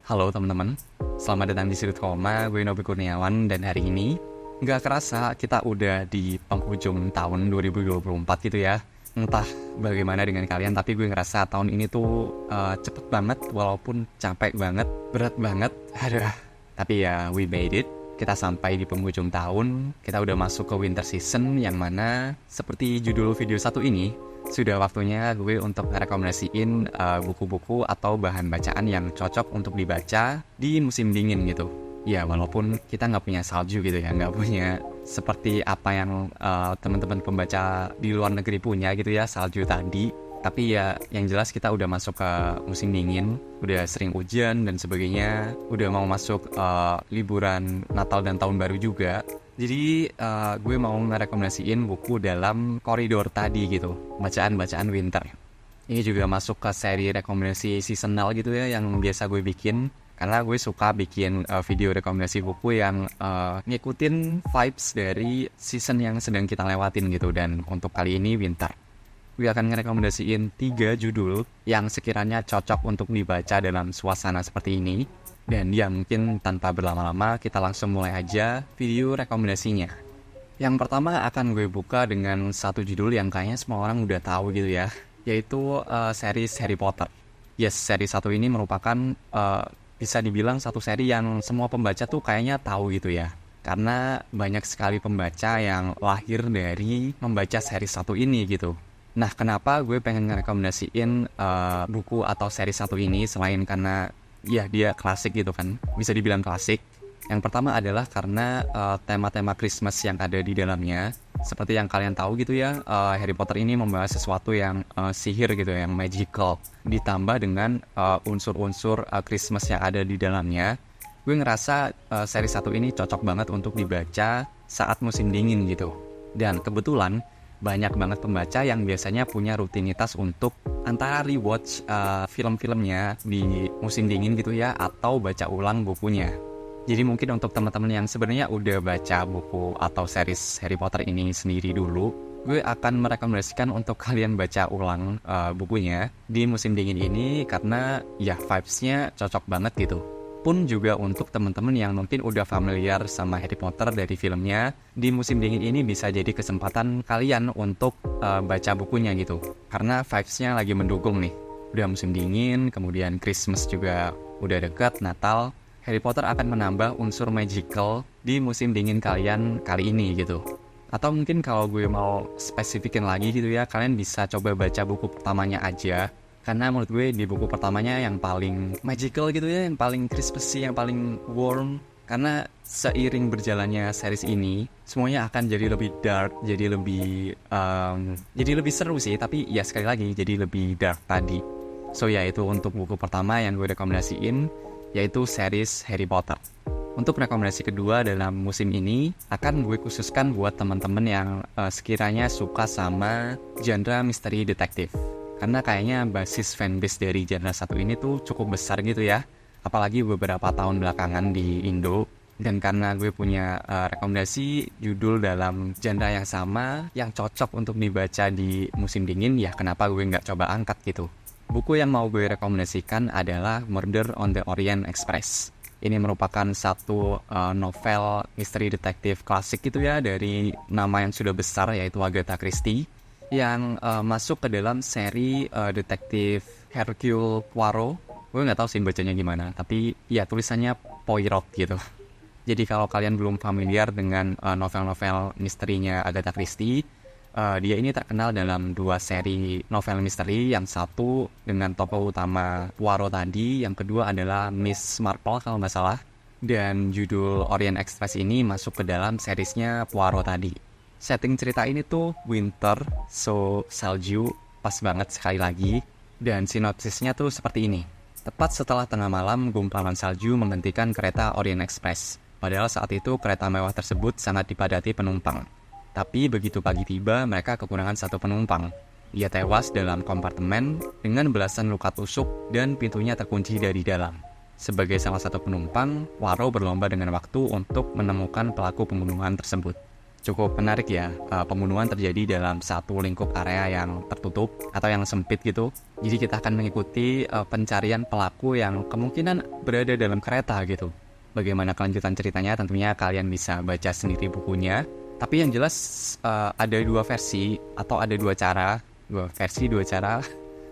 Halo teman-teman, selamat datang di Sudut Koma, gue Nobi Kurniawan dan hari ini nggak kerasa kita udah di penghujung tahun 2024 gitu ya. Entah bagaimana dengan kalian, tapi gue ngerasa tahun ini tuh cepet banget walaupun capek banget, berat banget. Aduh, tapi ya we made it. Kita sampai di penghujung tahun, kita udah masuk ke winter season yang mana seperti judul video satu ini, sudah waktunya gue untuk rekomendasiin buku-buku atau bahan bacaan yang cocok untuk dibaca di musim dingin gitu. Ya walaupun kita nggak punya salju gitu ya, nggak punya seperti apa yang teman-teman pembaca di luar negeri punya gitu ya, salju tadi. Tapi ya yang jelas kita udah masuk ke musim dingin, udah sering hujan dan sebagainya, udah mau masuk liburan Natal dan Tahun Baru juga. Jadi gue mau ngerekomendasiin buku dalam koridor tadi gitu, bacaan-bacaan winter. Ini juga masuk ke seri rekomendasi seasonal gitu ya yang biasa gue bikin. Karena gue suka bikin video rekomendasi buku yang ngikutin vibes dari season yang sedang kita lewatin gitu. Dan untuk kali ini winter. Gue akan ngerekomendasiin 3 judul yang sekiranya cocok untuk dibaca dalam suasana seperti ini. Dan ya mungkin tanpa berlama-lama kita langsung mulai aja video rekomendasinya. Yang pertama akan gue buka dengan satu judul yang kayaknya semua orang udah tahu gitu ya, yaitu series Harry Potter. Yes, seri satu ini merupakan bisa dibilang satu seri yang semua pembaca tuh kayaknya tahu gitu ya. Karena banyak sekali pembaca yang lahir dari membaca seri satu ini gitu. Nah, kenapa gue pengen ngerekomendasiin buku atau seri satu ini selain karena ya dia klasik gitu kan, bisa dibilang klasik. Yang pertama adalah karena tema-tema Christmas yang ada di dalamnya. Seperti yang kalian tahu gitu ya, Harry Potter ini membahas sesuatu yang sihir gitu, yang magical. Ditambah dengan unsur-unsur Christmas yang ada di dalamnya. Gue ngerasa seri satu ini cocok banget untuk dibaca saat musim dingin gitu. Dan kebetulan banyak banget pembaca yang biasanya punya rutinitas untuk antara rewatch film-filmnya di musim dingin gitu ya, atau baca ulang bukunya. Jadi mungkin untuk teman-teman yang sebenarnya udah baca buku atau series Harry Potter ini sendiri dulu, gue akan merekomendasikan untuk kalian baca ulang bukunya di musim dingin ini karena ya vibes-nya cocok banget gitu. Pun juga untuk teman-teman yang mungkin udah familiar sama Harry Potter dari filmnya, di musim dingin ini bisa jadi kesempatan kalian untuk baca bukunya gitu. Karena vibes-nya lagi mendukung nih. Udah musim dingin, kemudian Christmas juga udah dekat, Natal. Harry Potter akan menambah unsur magical di musim dingin kalian kali ini gitu. Atau mungkin kalau gue mau spesifikin lagi gitu ya, kalian bisa coba baca buku pertamanya aja. Karena menurut gue di buku pertamanya yang paling magical gitu ya, yang paling Christmassy, yang paling warm. Karena seiring berjalannya series ini, semuanya akan jadi lebih dark, jadi lebih seru sih. Tapi ya sekali lagi, jadi lebih dark tadi. So ya itu untuk buku pertama yang gue rekomendasiin, yaitu series Harry Potter. Untuk rekomendasi kedua dalam musim ini, akan gue khususkan buat teman-teman yang sekiranya suka sama genre misteri detektif. Karena kayaknya basis fanbase dari genre satu ini tuh cukup besar gitu ya. Apalagi beberapa tahun belakangan di Indo. Dan karena gue punya rekomendasi judul dalam genre yang sama, yang cocok untuk dibaca di musim dingin, ya kenapa gue nggak coba angkat gitu. Buku yang mau gue rekomendasikan adalah Murder on the Orient Express. Ini merupakan satu novel misteri detektif klasik gitu ya, dari nama yang sudah besar yaitu Agatha Christie, yang masuk ke dalam seri detektif Hercule Poirot. Gue nggak tahu sih bacanya gimana, tapi ya tulisannya Poirot gitu. Jadi kalau kalian belum familiar dengan novel-novel misterinya Agatha Christie, dia ini terkenal dalam 2 seri novel misteri. Yang satu dengan tokoh utama Poirot tadi, yang kedua adalah Miss Marple kalau nggak salah. Dan judul Orient Express ini masuk ke dalam seriesnya Poirot tadi. Setting cerita ini tuh winter, so salju, pas banget sekali lagi. Dan sinopsisnya tuh seperti ini. Tepat setelah tengah malam, gumpalan salju menghentikan kereta Orient Express. Padahal saat itu kereta mewah tersebut sangat dipadati penumpang. Tapi begitu pagi tiba, mereka kekurangan 1 penumpang. Ia tewas dalam kompartemen dengan belasan luka tusuk dan pintunya terkunci dari dalam. Sebagai salah satu penumpang, Poirot berlomba dengan waktu untuk menemukan pelaku pembunuhan tersebut. Cukup menarik ya, pembunuhan terjadi dalam satu lingkup area yang tertutup atau yang sempit gitu. Jadi kita akan mengikuti pencarian pelaku yang kemungkinan berada dalam kereta gitu. Bagaimana kelanjutan ceritanya tentunya kalian bisa baca sendiri bukunya. Tapi yang jelas ada dua versi atau ada dua cara.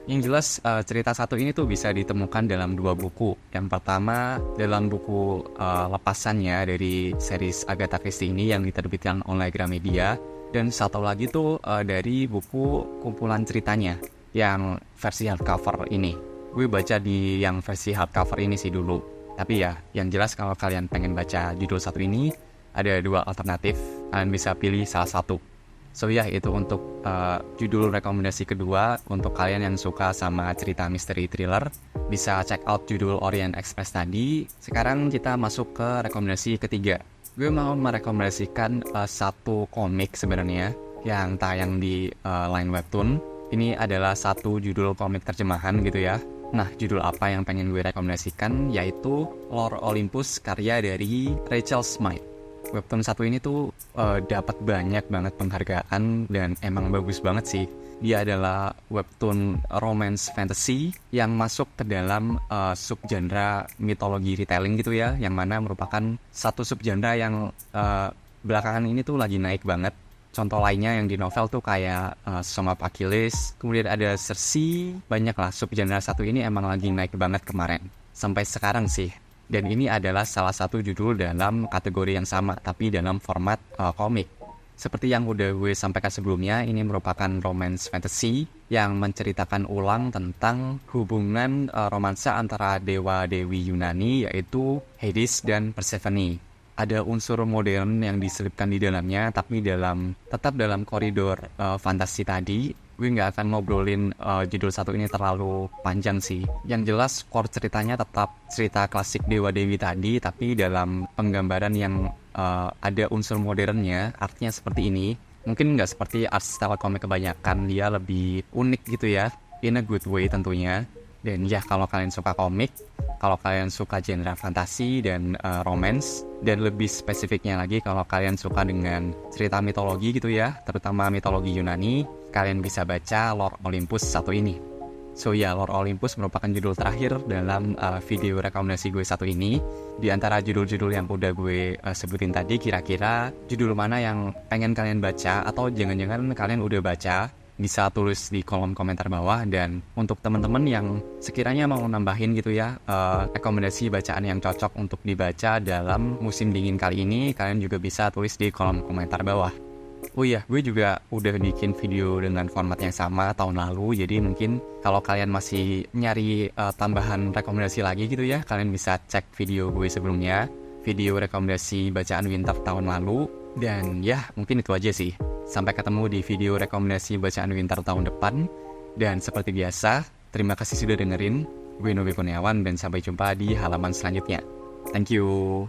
Yang jelas cerita satu ini tuh bisa ditemukan dalam dua buku. Yang pertama dalam buku lepasannya dari series Agatha Christie ini yang diterbitkan oleh Gramedia. Dan satu lagi tuh dari buku kumpulan ceritanya yang versi hardcover ini. Gue baca di yang versi hardcover ini sih dulu. Tapi ya yang jelas kalau kalian pengen baca judul satu ini, ada dua alternatif. Kalian bisa pilih salah satu. So ya, itu untuk judul rekomendasi kedua. Untuk kalian yang suka sama cerita misteri thriller, bisa check out judul Orient Express tadi. Sekarang kita masuk ke rekomendasi ketiga. Gue mau merekomendasikan satu komik sebenarnya yang tayang di Line Webtoon. Ini adalah satu judul komik terjemahan gitu ya. Nah, judul apa yang pengen gue rekomendasikan yaitu Lore Olympus karya dari Rachel Smythe. Webtoon satu ini tuh dapat banyak banget penghargaan dan emang bagus banget sih. Dia adalah webtoon romance fantasy yang masuk ke dalam subgenre mitologi retelling gitu ya, yang mana merupakan satu subgenre yang belakangan ini tuh lagi naik banget. Contoh lainnya yang di novel tuh kayak Song of Achilles, kemudian ada Circe, banyak lah subgenre satu ini emang lagi naik banget kemarin. Sampai sekarang sih. Dan ini adalah salah satu judul dalam kategori yang sama, tapi dalam format komik. Seperti yang udah gue sampaikan sebelumnya, ini merupakan romance fantasy yang menceritakan ulang tentang hubungan romansa antara dewa-dewi Yunani, yaitu Hades dan Persephone. Ada unsur modern yang diselipkan di dalamnya, tapi tetap dalam koridor fantasi tadi. Gue nggak akan ngobrolin judul satu ini terlalu panjang sih. Yang jelas core ceritanya tetap cerita klasik dewa-dewi tadi, tapi dalam penggambaran yang ada unsur modernnya. Artinya seperti ini. Mungkin nggak seperti art style komik kebanyakan, dia lebih unik gitu ya, in a good way tentunya. Dan ya, kalau kalian suka komik, kalau kalian suka genre fantasi dan romance, dan lebih spesifiknya lagi kalau kalian suka dengan cerita mitologi gitu ya, terutama mitologi Yunani, kalian bisa baca Lore Olympus satu ini. So ya, Lore Olympus merupakan judul terakhir dalam video rekomendasi gue satu ini. Di antara judul-judul yang udah gue sebutin tadi, kira-kira judul mana yang pengen kalian baca, atau jangan-jangan kalian udah baca, bisa tulis di kolom komentar bawah. Dan untuk teman-teman yang sekiranya mau nambahin gitu ya rekomendasi bacaan yang cocok untuk dibaca dalam musim dingin kali ini, kalian juga bisa tulis di kolom komentar bawah. Oh iya, gue juga udah bikin video dengan format yang sama tahun lalu. Jadi mungkin kalau kalian masih nyari tambahan rekomendasi lagi gitu ya, kalian bisa cek video gue sebelumnya, video rekomendasi bacaan winter tahun lalu. Dan ya, mungkin itu aja sih. Sampai ketemu di video rekomendasi bacaan winter tahun depan. Dan seperti biasa, terima kasih sudah dengerin. Gue Novi Kurniawan dan sampai jumpa di halaman selanjutnya. Thank you.